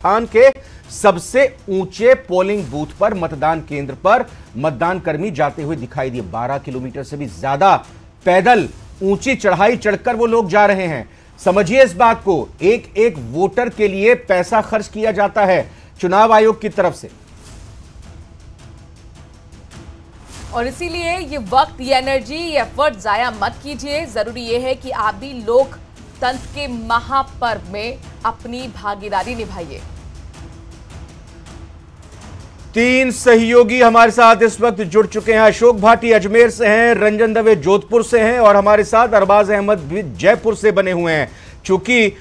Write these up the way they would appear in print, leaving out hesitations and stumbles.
राजस्थान के सबसे ऊंचे पोलिंग बूथ पर मतदान केंद्र पर मतदान कर्मी जाते हुए दिखाई दिए। 12 किलोमीटर से भी ज्यादा पैदल ऊंची चढ़ाई चढ़कर वो लोग जा रहे हैं। समझिए इस बात को, एक एक वोटर के लिए पैसा खर्च किया जाता है चुनाव आयोग की तरफ से, और इसीलिए ये वक्त, ये एनर्जी, ये एफर्ट जाया मत कीजिए। जरूरी ये है कि आप भी लोकतंत्र के महापर्व में अपनी भागीदारी निभाइए। 3 सहयोगी हमारे साथ इस वक्त जुड़ चुके हैं। अशोक भाटी अजमेर से हैं, रंजन दवे जोधपुर से हैं और हमारे साथ अरबाज अहमद भी जयपुर से बने हुए हैं। चूंकि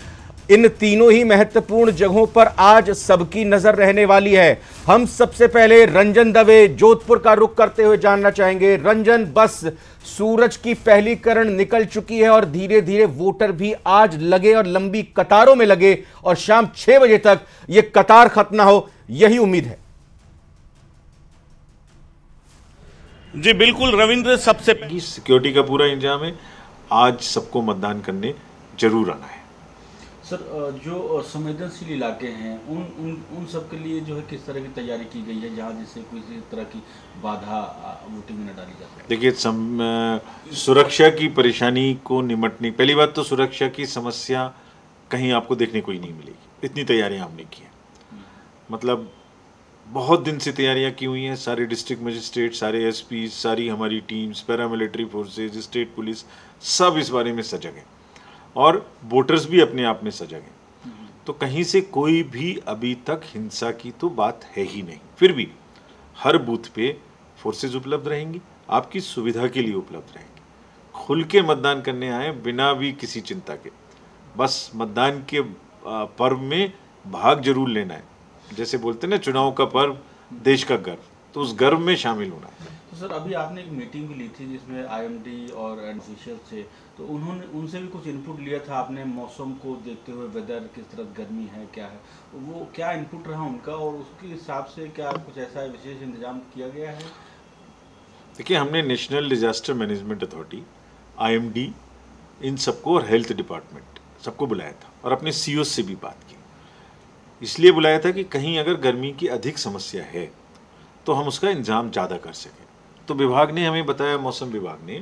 इन तीनों ही महत्वपूर्ण जगहों पर आज सबकी नजर रहने वाली है, हम सबसे पहले रंजन दवे जोधपुर का रुख करते हुए जानना चाहेंगे। रंजन, बस सूरज की पहली किरण निकल चुकी है और धीरे धीरे वोटर भी आज लगे और लंबी कतारों में लगे और शाम 6 बजे तक यह कतार खत्म ना हो, यही उम्मीद है। जी बिल्कुल रविंद्र, सबसे सिक्योरिटी का पूरा इंतजाम है। आज सबको मतदान करने जरूर आना है। सर, जो संवेदनशील इलाके हैं उन सब के लिए जो है किस तरह की तैयारी की गई है, जहां जिससे किसी तरह की बाधा वोटिंग में न डाली जा सके? देखिए, सुरक्षा की परेशानी को निमटने, पहली बात तो सुरक्षा की समस्या कहीं आपको देखने को ही नहीं मिलेगी। इतनी तैयारियां हमने की हैं, मतलब बहुत दिन से तैयारियां की हुई हैं। सारे डिस्ट्रिक्ट मजिस्ट्रेट, सारे एसपी, सारी हमारी teams, paramilitary forces, state police, सब इस बारे में सजग हैं और वोटर्स भी अपने आप में सजग हैं। तो कहीं से कोई भी अभी तक हिंसा की तो बात है ही नहीं। फिर भी हर बूथ पे फोर्सेज उपलब्ध रहेंगी, आपकी सुविधा के लिए उपलब्ध रहेंगी। खुल के मतदान करने आए बिना भी किसी चिंता के, बस मतदान के पर्व में भाग जरूर लेना है। जैसे बोलते हैं ना, चुनाव का पर्व देश का गर्व, तो उस गर्व में शामिल होना है। तो सर, अभी आपने एक मीटिंग भी ली थी जिसमें आईएमडी और ऑफिशियल से, तो उन्होंने उनसे भी कुछ इनपुट लिया था आपने, मौसम को देखते हुए वेदर किस तरह गर्मी है, क्या है, वो क्या इनपुट रहा उनका और उसके हिसाब से क्या कुछ ऐसा विशेष इंतजाम किया गया है? देखिए, हमने National Disaster Management Authority, IMD, इन सबको और हेल्थ डिपार्टमेंट सबको बुलाया था और अपने सीओ से भी बात की। इसलिए बुलाया था कि कहीं अगर गर्मी की अधिक समस्या है तो हम उसका इंतजाम ज़्यादा कर सकें। तो विभाग ने हमें बताया, मौसम विभाग ने,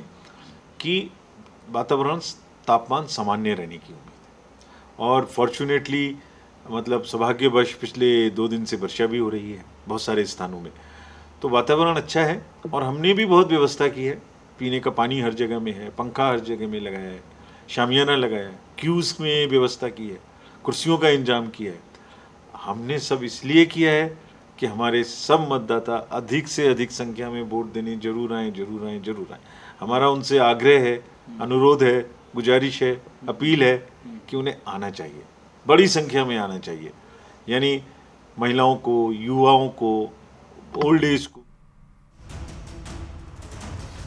कि वातावरण तापमान सामान्य रहने की उम्मीद है और फॉर्चुनेटली, मतलब सौभाग्यवश, पिछले 2 दिन से वर्षा भी हो रही है बहुत सारे स्थानों में, तो वातावरण अच्छा है। और हमने भी बहुत व्यवस्था की है, पीने का पानी हर जगह में है, पंखा हर जगह में लगाया है, शामियाना लगाया है, क्यूज़ में व्यवस्था की है, कुर्सियों का इंतजाम किया है। हमने सब इसलिए किया है कि हमारे सब मतदाता अधिक से अधिक संख्या में वोट देने जरूर आए, जरूर आए, जरूर आए। हमारा उनसे आग्रह है, अनुरोध है, गुजारिश है, अपील है कि उन्हें आना चाहिए, बड़ी संख्या में आना चाहिए। यानी महिलाओं को, युवाओं को, ओल्ड एज को।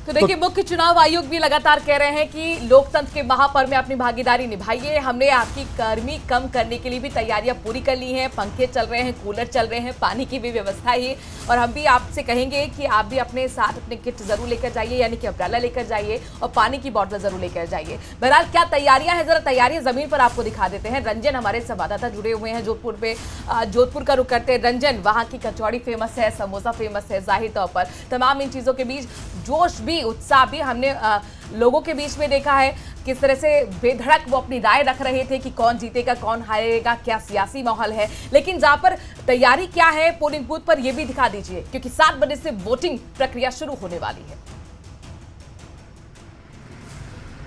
तो देखिए, मुख्य चुनाव आयोग भी लगातार कह रहे हैं कि लोकतंत्र के महापर्व में अपनी भागीदारी निभाइए। हमने आपकी गर्मी कम करने के लिए भी तैयारियां पूरी कर ली हैं, पंखे चल रहे हैं, कूलर चल रहे हैं, पानी की भी व्यवस्था है। और हम भी आपसे कहेंगे कि आप भी अपने साथ अपने किट जरूर लेकर जाइए, यानी कि अम्ब्रेला लेकर जाइए और पानी की बॉटल जरूर लेकर जाइए। बहरहाल क्या तैयारियां हैं, जरा तैयारियां जमीन पर आपको दिखा देते हैं। रंजन हमारे संवाददाता जुड़े हुए हैं जोधपुर पे, जोधपुर का रुख करते हैं। रंजन, वहां की कचौड़ी फेमस है, समोसा फेमस है, जाहिर तौर पर तमाम इन चीजों के बीच जोश भी, उत्साह भी हमने लोगों के बीच में देखा है। किस तरह से बेधड़क वो अपनी राय रख रहे थे कि कौन जीतेगा, कौन हारेगा, क्या सियासी माहौल है। लेकिन जहां पर तैयारी क्या है पोलिंग बूथ पर, यह भी दिखा दीजिए, क्योंकि 7 बजे से वोटिंग प्रक्रिया शुरू होने वाली है।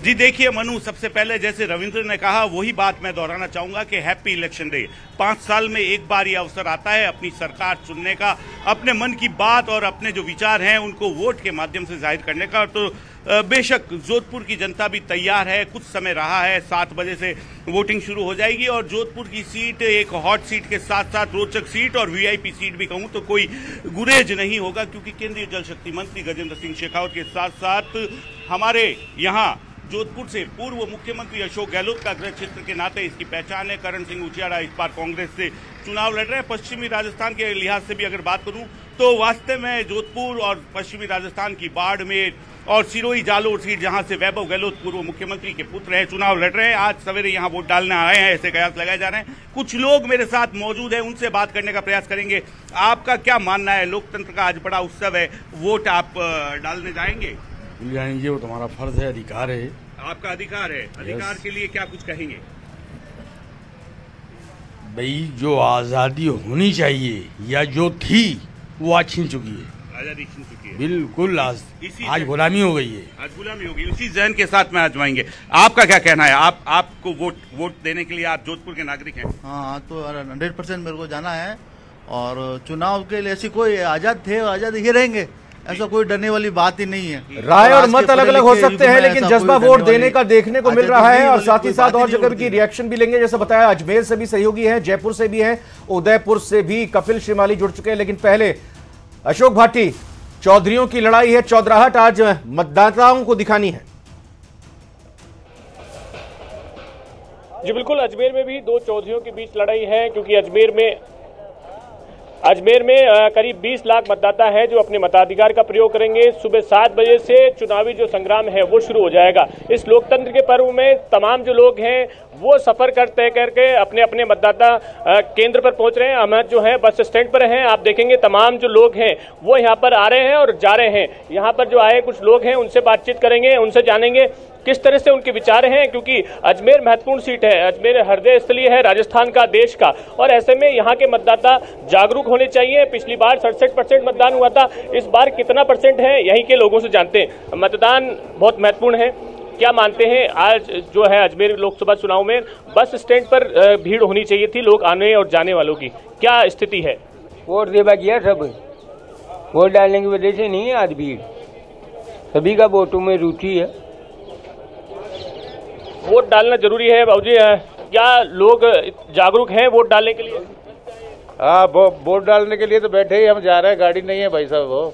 जी देखिए मनु, सबसे पहले जैसे रविंद्र ने कहा वही बात मैं दोहराना चाहूंगा कि हैप्पी इलेक्शन डे। 5 साल में एक बार ये अवसर आता है अपनी सरकार चुनने का, अपने मन की बात और अपने जो विचार हैं उनको वोट के माध्यम से जाहिर करने का। तो बेशक जोधपुर की जनता भी तैयार है, कुछ समय रहा है, 7 बजे से वोटिंग शुरू हो जाएगी और जोधपुर की सीट एक हॉट सीट के साथ साथ रोचक सीट और वीआईपी सीट भी कहूं तो कोई गुरेज नहीं होगा, क्योंकि केंद्रीय जल शक्ति मंत्री गजेंद्र सिंह शेखावत के साथ साथ हमारे यहाँ जोधपुर से पूर्व मुख्यमंत्री अशोक गहलोत का गृह क्षेत्र के नाते इसकी पहचान है। करण सिंह उचियाड़ा इस बार कांग्रेस से चुनाव लड़ रहे हैं। पश्चिमी राजस्थान के लिहाज से भी अगर बात करूं तो वास्तव में जोधपुर और पश्चिमी राजस्थान की बाड़मेर और सिरोही जालोर सीट जहां से वैभव गहलोत पूर्व मुख्यमंत्री के पुत्र हैं चुनाव लड़ रहे हैं। आज सवेरे यहां वोट डालने आए हैं, ऐसे कयास लगाए जा रहे हैं। कुछ लोग मेरे साथ मौजूद हैं, उनसे बात करने का प्रयास करेंगे। आपका क्या मानना है, लोकतंत्र का आज बड़ा उत्सव है, वोट आप डालने जाएंगे? जाएंगे, वो तुम्हारा फर्ज है, अधिकार है। आपका अधिकार है, अधिकार के लिए क्या कुछ कहेंगे? भाई जो आज़ादी होनी चाहिए या जो थी वो आज छीन चुकी है, आजादी छीन चुकी है। बिल्कुल आज गुलामी हो गई है, आज गुलामी हो गई। उसी जहन के साथ में आजमाएंगे। आपका क्या कहना है? आपको वोट देने के लिए, आप जोधपुर के नागरिक हैं। हाँ, तो 100% मेरे को जाना है और चुनाव के लिए ऐसी कोई आजाद थे, आजाद ही रहेंगे, ऐसा कोई डरने वाली बात ही नहीं है। राय और मत अलग अलग हो सकते हैं, लेकिन जज्बा वोट देने का देखने को मिल रहा है। और साथ ही साथ और जगह की रिएक्शन भी लेंगे। जैसे बताया, अजमेर से भी सहयोगी हैं, जयपुर से भी हैं, उदयपुर से भी कपिल श्रीमाली जुड़ चुके हैं। लेकिन पहले अशोक भाटी, चौधरियों की लड़ाई है, चौधराहट आज मतदाताओं को दिखानी है। जी बिल्कुल, अजमेर में भी दो चौधरियों के बीच लड़ाई है, क्योंकि अजमेर में करीब 20 लाख मतदाता है जो अपने मताधिकार का प्रयोग करेंगे। सुबह 7 बजे से चुनावी जो संग्राम है वो शुरू हो जाएगा। इस लोकतंत्र के पर्व में तमाम जो लोग हैं वो सफर तय करके अपने अपने मतदाता केंद्र पर पहुंच रहे हैं। हम जो है बस स्टैंड पर हैं, आप देखेंगे तमाम जो लोग हैं वो यहाँ पर आ रहे हैं और जा रहे हैं। यहाँ पर जो आए कुछ लोग हैं उनसे बातचीत करेंगे, उनसे जानेंगे किस तरह से उनके विचार हैं, क्योंकि अजमेर महत्वपूर्ण सीट है, अजमेर हृदय स्थली है राजस्थान का, देश का। और ऐसे में यहाँ के मतदाता जागरूक होने चाहिए। पिछली बार 67% मतदान हुआ था, इस बार कितना परसेंट है यहीं के लोगों से जानते हैं। मतदान बहुत महत्वपूर्ण है। क्या मानते हैं, आज जो है अजमेर लोकसभा चुनाव में बस स्टैंड पर भीड़ होनी चाहिए थी, लोग आने और जाने वालों की क्या स्थिति है? वोट देवा किया, सब वोट डालने की वजह से नहीं है आज भीड़, सभी का वोटों में रुचि है। वोट डालना जरूरी है बाबूजी, क्या लोग जागरूक हैं वोट डालने के लिए? हाँ, वोट डालने के लिए तो बैठे ही हम जा रहे हैं, गाड़ी नहीं है भाई साहब, वो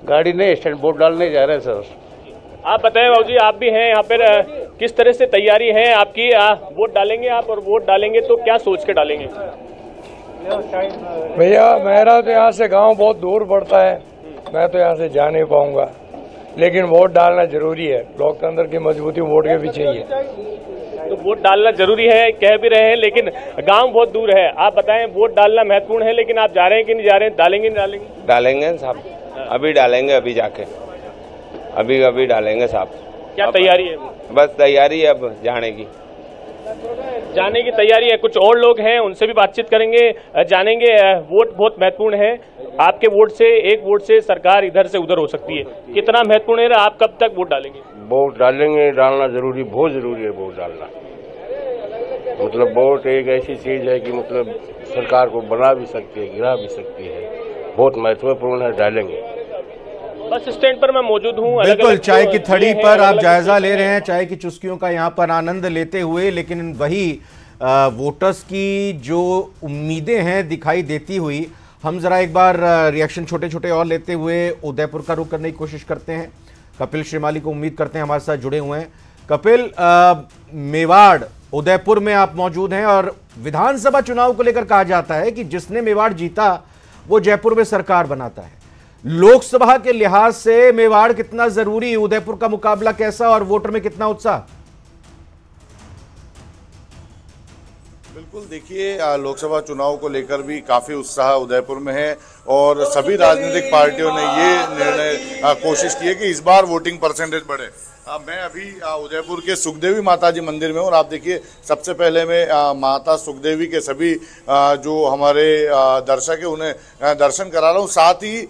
गाड़ी नहीं, स्टैंड वोट डालने जा रहे हैं सर। आप बताएं बाबूजी, आप भी हैं यहाँ पर, किस तरह से तैयारी है आपकी? वोट डालेंगे आप, और वोट डालेंगे तो क्या सोच के डालेंगे? भैया मेरा तो यहाँ से गांव बहुत दूर पड़ता है, मैं तो यहाँ से जा नहीं पाऊंगा, लेकिन वोट डालना जरूरी है। लोकतंत्र की मजबूती वोट के पीछे ही है। तो वोट डालना जरूरी है कह भी रहे हैं, लेकिन गांव बहुत दूर है। आप बताएं, वोट डालना महत्वपूर्ण है, लेकिन आप जा रहे हैं कि नहीं जा रहे हैं? डालेंगे नहीं डालेंगे? डालेंगे साहब, अभी डालेंगे, अभी जाके अभी डालेंगे साहब। क्या तैयारी है? बस तैयारी है अब जाने की तैयारी है। कुछ और लोग हैं, उनसे भी बातचीत करेंगे, जानेंगे। वोट बहुत महत्वपूर्ण है, आपके वोट से, एक वोट से सरकार इधर से उधर हो सकती है। कितना महत्वपूर्ण है, आप कब तक वोट डालेंगे? वोट डालेंगे, डालना जरूरी, बहुत जरूरी है वोट डालना। मतलब वोट एक ऐसी चीज है कि मतलब सरकार को बना भी सकती है, गिरा भी सकती है, बहुत महत्वपूर्ण है, डालेंगे। बस स्टैंड पर मैं मौजूद हूँ, बिल्कुल चाय की थड़ी पर आप जायजा ले रहे हैं, चाय की चुस्कियों का यहाँ पर आनंद लेते हुए। लेकिन वही वोटर्स की जो उम्मीदें हैं दिखाई देती हुई, हम जरा एक बार रिएक्शन छोटे छोटे और लेते हुए उदयपुर का रुख करने की कोशिश करते हैं। कपिल श्रीमाली को उम्मीद करते हैं हमारे साथ जुड़े हुए हैं। कपिल, मेवाड़ उदयपुर में आप मौजूद हैं और विधानसभा चुनाव को लेकर कहा जाता है कि जिसने मेवाड़ जीता वो जयपुर में सरकार बनाता है। लोकसभा के लिहाज से मेवाड़ कितना जरूरी, उदयपुर का मुकाबला कैसा और वोटर में कितना उत्साह? बिल्कुल, देखिए लोकसभा चुनाव को लेकर भी काफी उत्साह उदयपुर में है और सभी राजनीतिक पार्टियों ने ये निर्णय कोशिश की है कि इस बार वोटिंग परसेंटेज बढ़े। मैं अभी उदयपुर के सुखदेवी माता जी मंदिर में हूँ और आप देखिए सबसे पहले मैं माता सुखदेवी के सभी जो हमारे दर्शक है उन्हें दर्शन करा रहा हूँ। साथ ही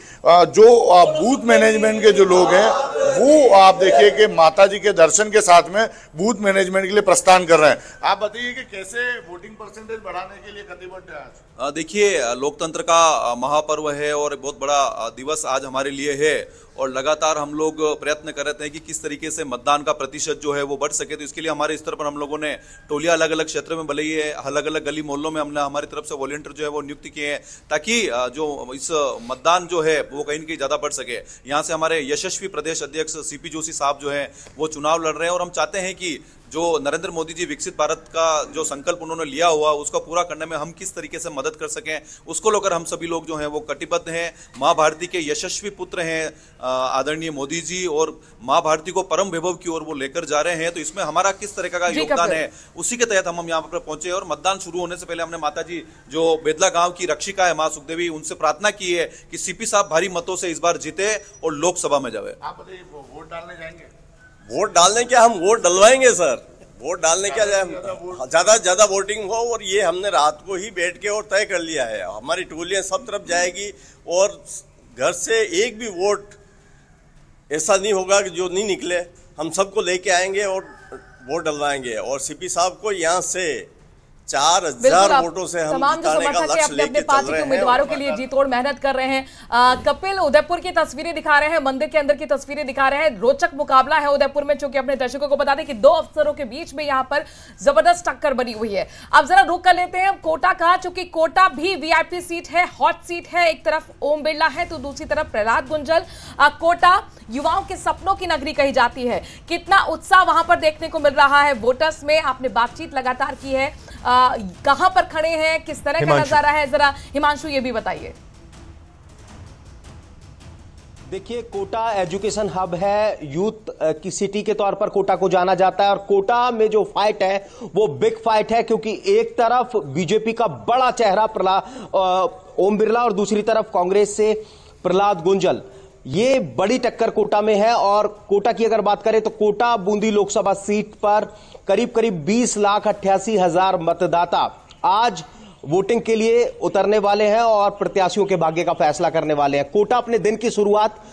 जो बूथ मैनेजमेंट के जो लोग हैं वो आप देखिए कि माता जी के दर्शन के साथ में बूथ मैनेजमेंट के लिए प्रस्थान कर रहे हैं। आप बताइए कि कैसे वोटिंग परसेंटेज बढ़ाने के लिए कटिबद्ध है आज? देखिए, लोकतंत्र का महापर्व है और बहुत बड़ा दिवस आज हमारे लिए है और लगातार हम लोग प्रयत्न कर रहे हैं कि किस तरीके से मतदान का प्रतिशत जो है वो बढ़ सके। तो इसके लिए हमारे स्तर पर हम लोगों ने टोलियां अलग अलग क्षेत्र में बनाई है, अलग अलग गली मोहल्लों में हमने हमारी तरफ से वॉलंटियर जो है वो नियुक्त किए हैं ताकि जो इस मतदान जो है वो कहीं न कहीं ज्यादा बढ़ सके। यहाँ से हमारे यशस्वी प्रदेश अध्यक्ष सीपी जोशी साहब जो है वो चुनाव लड़ रहे हैं और हम चाहते हैं कि जो नरेंद्र मोदी जी विकसित भारत का जो संकल्प उन्होंने लिया हुआ उसको पूरा करने में हम किस तरीके से मदद कर सकें, उसको लेकर हम सभी लोग जो हैं वो कटिबद्ध हैं। माँ भारती के यशस्वी पुत्र हैं आदरणीय मोदी जी, और माँ भारती को परम वैभव की ओर वो लेकर जा रहे हैं, तो इसमें हमारा किस तरह का योगदान है उसी के तहत हम यहाँ पर पहुंचे। और मतदान शुरू होने से पहले हमने माता जी जो बेदला गांव की रक्षिका है माँ सुखदेवी, उनसे प्रार्थना की है कि सीपी साहब भारी मतों से इस बार जीते और लोकसभा में जावे। आप बताइए, वोट डालने जाएंगे? वोट डालने क्या, हम वोट डलवाएंगे सर। वोट डालने क्या, ज्यादा से ज्यादा वोटिंग हो, और ये हमने रात को ही बैठ के और तय कर लिया है। हमारी टोलियां सब तरफ जाएगी और घर से एक भी वोट ऐसा नहीं होगा कि जो नहीं निकले, हम सबको लेके आएंगे और वोट डलवाएंगे। और सीपी साहब को यहाँ से 4000 वोटों से हम तमाम जो समर्थक है अपने अपने पार्टी के उम्मीदवारों के लिए जी तोड़ मेहनत कर रहे हैं। कपिल, उदयपुर की तस्वीरें दिखा रहे हैं, मंदिर के अंदर की तस्वीरें दिखा रहे हैं। रोचक मुकाबला है उदयपुर में, चूंकि अपने दर्शकों को बता दें कि दो अफसरों के बीच में यहाँ पर जबरदस्त टक्कर बनी हुई है। अब जरा रुक कर लेते हैं कोटा का, चूंकि कोटा भी वीआईपी सीट है, हॉट सीट है। एक तरफ ओम बिरला है तो दूसरी तरफ प्रहलाद गुंजल। कोटा युवाओं के सपनों की नगरी कही जाती है। कितना उत्साह वहां पर देखने को मिल रहा है वोटर्स में, आपने बातचीत लगातार की है, कहां पर खड़े हैं, किस तरह का नजारा है, जरा हिमांशु ये भी बताइए। देखिए, कोटा एजुकेशन हब है, यूथ की सिटी के तौर पर कोटा को जाना जाता है, और कोटा में जो फाइट है वो बिग फाइट है, क्योंकि एक तरफ बीजेपी का बड़ा चेहरा ओम बिरला और दूसरी तरफ कांग्रेस से प्रहलाद गुंजल। ये बड़ी टक्कर कोटा में है। और कोटा की अगर बात करें तो कोटा बूंदी लोकसभा सीट पर करीब करीब 20,88,000 मतदाता आज वोटिंग के लिए उतरने वाले हैं और प्रत्याशियों के भाग्य का फैसला करने वाले हैं। कोटा अपने दिन की शुरुआत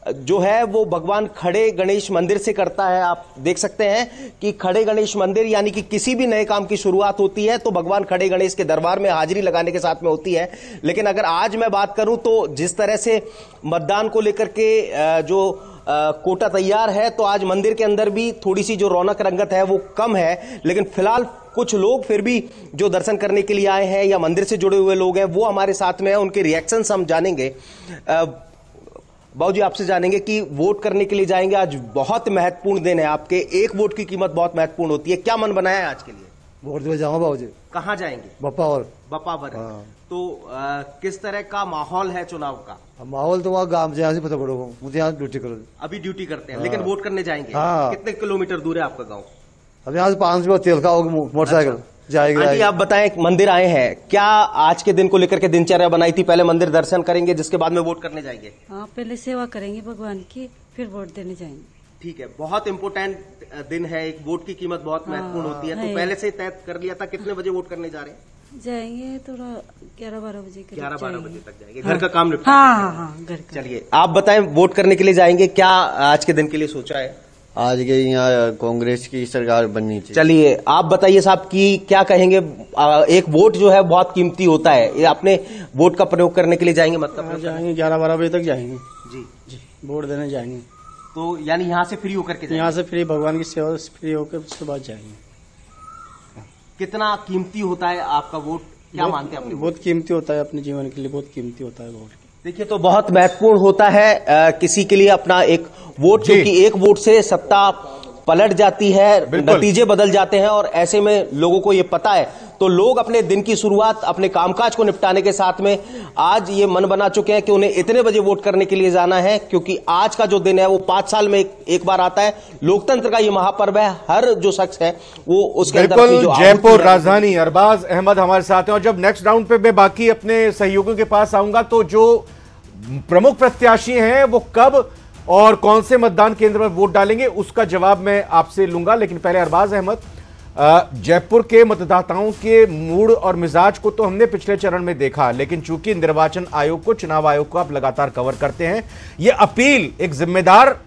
जो है वो भगवान खड़े गणेश मंदिर से करता है। आप देख सकते हैं कि खड़े गणेश मंदिर, यानी कि किसी भी नए काम की शुरुआत होती है तो भगवान खड़े गणेश के दरबार में हाजिरी लगाने के साथ में होती है। लेकिन अगर आज मैं बात करूं तो जिस तरह से मतदान को लेकर के जो कोटा तैयार है, तो आज मंदिर के अंदर भी थोड़ी सी जो रौनक रंगत है वो कम है। लेकिन फिलहाल कुछ लोग फिर भी जो दर्शन करने के लिए आए हैं या मंदिर से जुड़े हुए लोग हैं वो हमारे साथ में हैं, उनके रिएक्शंस हम जानेंगे। बाबू जी, आपसे जानेंगे कि वोट करने के लिए जाएंगे, आज बहुत महत्वपूर्ण दिन है आपके, एक वोट की कीमत बहुत महत्वपूर्ण होती है, क्या मन बनाया है आज के लिए? वोट देने जाऊंगा बाबू जी। कहाँ जाएंगे? बप्पावर। तो किस तरह का माहौल है चुनाव का? माहौल तो वहाँ गांव से पता पड़ेगा, मुझे यहाँ ड्यूटी करो। अभी ड्यूटी करते हैं, लेकिन वोट करने जाएंगे। कितने किलोमीटर दूर है आपका गाँव? अब यहाँ से 5 तेल का होगा मोटरसाइकिल जाएगी। आंटी, आप बताएं, मंदिर आए हैं, क्या आज के दिन को लेकर के दिनचर्या बनाई थी? पहले मंदिर दर्शन करेंगे, जिसके बाद में वोट करने जाएंगे? हाँ, पहले सेवा करेंगे भगवान की, फिर वोट देने जाएंगे। ठीक है, बहुत इंपोर्टेंट दिन है, एक वोट की कीमत बहुत महत्वपूर्ण होती है। तो पहले से तय कर लिया था कितने बजे वोट करने जा रहे हैं? जाएंगे थोड़ा 11-12 बजे। 11-12 बजे तक जाएंगे। घर का काम निपटा? हाँ, घर का। चलिए, आप बताएं, वोट करने के लिए जाएंगे, क्या आज के दिन के लिए सोचा है? आज के यहाँ कांग्रेस की सरकार बननी चाहिए। चलिए, आप बताइए साहब कि क्या कहेंगे। एक वोट जो है बहुत कीमती होता है, ये अपने वोट का प्रयोग करने के लिए जाएंगे? मतलब जाएंगे 11-12 बजे तक जाएंगे। जी, वोट देने जाएंगे। तो यानी यहाँ से फ्री होकर के? यहाँ से फ्री, भगवान की सेवा फ्री होकर उसके बाद जाएंगे। कितना कीमती होता है आपका वोट, क्या मानते हैं? बहुत कीमती होता है, अपने जीवन के लिए बहुत कीमती होता है वोट। देखिए, तो बहुत महत्वपूर्ण होता है किसी के लिए अपना एक वोट, क्योंकि एक वोट से सत्ता पलट जाती है, नतीजे बदल जाते हैं, और ऐसे में लोगों को ये पता है। तो लोग अपने दिन की शुरुआत अपने कामकाज को निपटाने के साथ में आज ये मन बना चुके हैं कि उन्हें इतने बजे वोट करने के लिए जाना है, क्योंकि आज का जो दिन है वो 5 साल में एक बार आता है। लोकतंत्र का ये महापर्व है, हर जो शख्स है वो उसके अंदर की जो जयपुर राजधानी अरबाज अहमद हमारे साथ हैं। और जब नेक्स्ट राउंड पे मैं बाकी अपने सहयोगियों के पास आऊंगा तो जो प्रमुख प्रत्याशी हैं वो कब और कौन से मतदान केंद्र पर वोट डालेंगे उसका जवाब मैं आपसे लूंगा। लेकिन पहले अरबाज अहमद, जयपुर के मतदाताओं के मूड और मिजाज को तो हमने पिछले चरण में देखा, लेकिन चूंकि निर्वाचन आयोग को, चुनाव आयोग को आप लगातार कवर करते हैं, यह अपील एक जिम्मेदार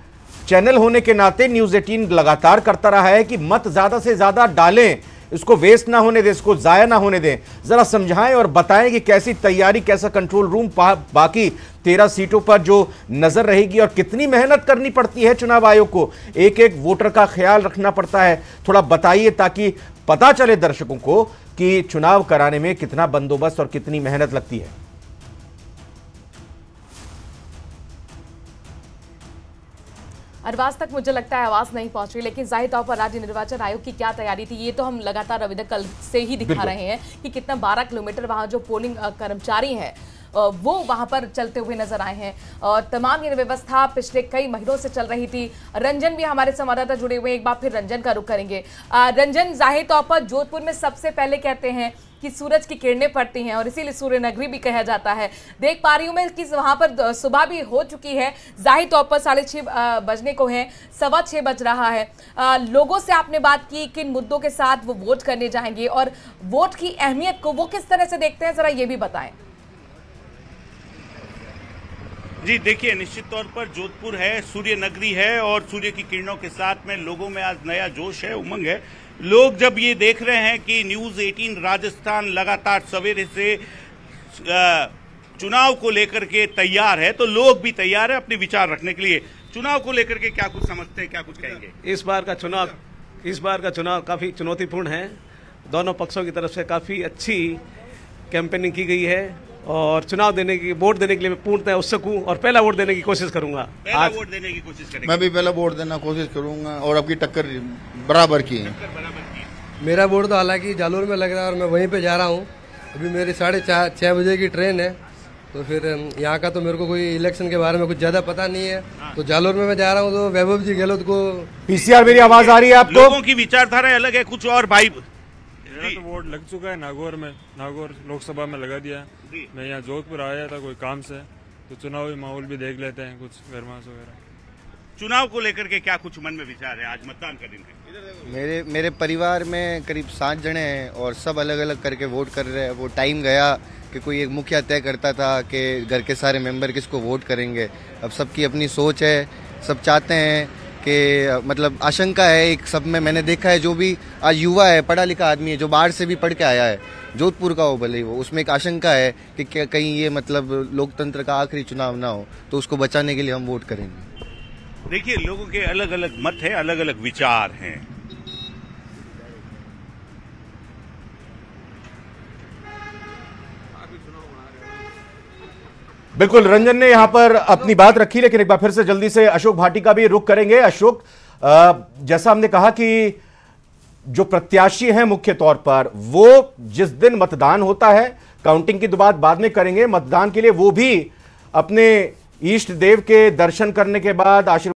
चैनल होने के नाते न्यूज 18 लगातार करता रहा है कि मत ज्यादा से ज्यादा डालें, इसको वेस्ट ना होने दें, इसको जाया ना होने दें। जरा समझाएं और बताएं कि कैसी तैयारी, कैसा कंट्रोल रूम बाकी 13 सीटों पर जो नजर रहेगी और कितनी मेहनत करनी पड़ती है चुनाव आयोग को, एक एक वोटर का ख्याल रखना पड़ता है। थोड़ा बताइए ताकि पता चले दर्शकों को कि चुनाव कराने में कितना बंदोबस्त और कितनी मेहनत लगती है। अरबाज तक मुझे लगता है आवाज नहीं पहुंच रही, लेकिन जाहिर तौर पर राज्य निर्वाचन आयोग की क्या तैयारी थी ये तो हम लगातार अभी कल से ही दिखा रहे हैं कि कितना 12 किलोमीटर वहां जो पोलिंग कर्मचारी हैं वो वहां पर चलते हुए नजर आए हैं और तमाम ये व्यवस्था पिछले कई महीनों से चल रही थी। रंजन भी हमारे संवाददाता जुड़े हुए हैं, एक बार फिर रंजन का रुख करेंगे। रंजन, जाहिर तौर पर जोधपुर में सबसे पहले कहते हैं कि सूरज की किरणें पड़ती हैं और इसीलिए सूर्य नगरी भी कहा जाता है। देख पा रही हूं मैं कि वहां पर सुबह भी हो चुकी है, जाहिर तौर पर 6:30 बजने को है, 6:15 बज रहा है। लोगों से आपने बात की किन मुद्दों के साथ वो वोट करने जाएंगे और वोट की अहमियत को वो किस तरह से देखते हैं, जरा ये भी बताएं। जी देखिए, निश्चित तौर पर जोधपुर है, सूर्य नगरी है और सूर्य की किरणों के साथ में लोगों में आज नया जोश है, उमंग है। लोग जब ये देख रहे हैं कि न्यूज़ 18 राजस्थान लगातार सवेरे से चुनाव को लेकर के तैयार है, तो लोग भी तैयार है अपने विचार रखने के लिए। चुनाव को लेकर के क्या कुछ समझते हैं, क्या कुछ कहेंगे? इस बार का चुनाव काफी चुनौतीपूर्ण है। दोनों पक्षों की तरफ से काफी अच्छी कैंपेनिंग की गई है और वोट देने के लिए मैं पूर्णतः उत्सुक हूँ और पहला वोट देने की कोशिश करूंगा। पहला वोट देने की कोशिश करेंगे। मैं भी पहला वोट देना कोशिश करूंगा और आपकी टक्कर बराबर की है। मेरा वोट तो हालांकि जालोर में लग रहा है और मैं वहीं पे जा रहा हूँ। अभी मेरी 6:30 बजे की ट्रेन है, तो फिर यहाँ का तो मेरे को कोई इलेक्शन के बारे में कुछ ज्यादा पता नहीं है, तो जालोर में मैं जा रहा हूँ। तो वैभव जी गहलोत को पीसीआर, मेरी आवाज आ रही है आपको? लोगों की विचारधारा अलग है कुछ और भाई। मेरा तो वोट लग चुका है नागौर में, नागौर लोकसभा में लगा दिया। मैं यहाँ जोधपुर आया था कोई काम से, तो चुनावी माहौल भी देख लेते हैं, कुछ गरमाश वगैरह। चुनाव को लेकर के क्या कुछ मन में विचार है? आज मतदान का दिन है। मेरे परिवार में करीब 7 जने हैं और सब अलग अलग करके वोट कर रहे हैं। वो टाइम गया कि कोई एक मुखिया तय करता था कि घर के सारे मेंबर किसको वोट करेंगे। अब सबकी अपनी सोच है, सब चाहते हैं कि मतलब आशंका है एक सब में। मैंने देखा है जो भी आज युवा है, पढ़ा लिखा आदमी है, जो बाहर से भी पढ़ के आया है, जोधपुर का हो भले ही वो, उसमें एक आशंका है कि क्या कहीं ये मतलब लोकतंत्र का आखिरी चुनाव ना हो, तो उसको बचाने के लिए हम वोट करेंगे। देखिए, लोगों के अलग अलग मत है, अलग अलग विचार हैं। बिल्कुल, रंजन ने यहां पर अपनी बात रखी, लेकिन एक बार फिर से जल्दी से अशोक भाटी का भी रुख करेंगे। अशोक, जैसा हमने कहा कि जो प्रत्याशी हैं मुख्य तौर पर, वो जिस दिन मतदान होता है, काउंटिंग की तो बात बाद में करेंगे, मतदान के लिए वो भी अपने इष्ट देव के दर्शन करने के बाद आशीर्वाद